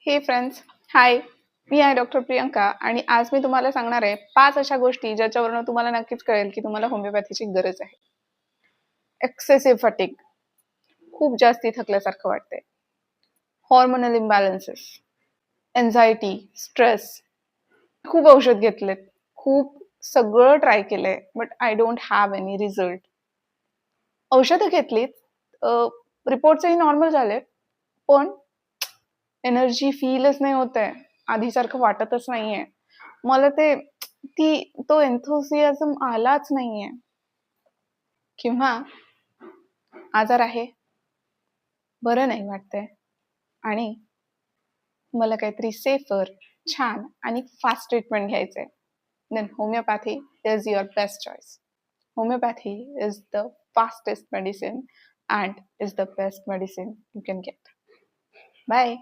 हे फ्रेंड्स, हाय. मी आहे डॉक्टर प्रियंका आणि आज मी तुम्हाला सांगणार आहे 5 अशा गोष्टी ज्याच्यावरून तुम्हाला नक्कीच कळेल की तुम्हाला होमिओपॅथीची गरज आहे. एक्सेसिव्ह फटीग, खूप जास्ती थकल्यासारखं वाटतंय. Hormonal imbalances, anxiety, stress. खूप औषध घेतलेत, खूप सगळं ट्राय केलंय, but I don't have any result. औषधं घेतलीत, रिपोर्ट्सही नॉर्मल झालेत, पण एनर्जी फीलच नाही होत आहे. आधीसारखं वाटतच नाहीये. मला तो एन्थुसियाझम आलाच नाहीये. किंवा आजार आहे, बरं नाही वाटतंय आणि मला काहीतरी सेफर, छान आणि फास्ट ट्रीटमेंट घ्यायचंय. Then homeopathy is your best choice. Homeopathy is the fastest medicine and is the best medicine you can get. Bye.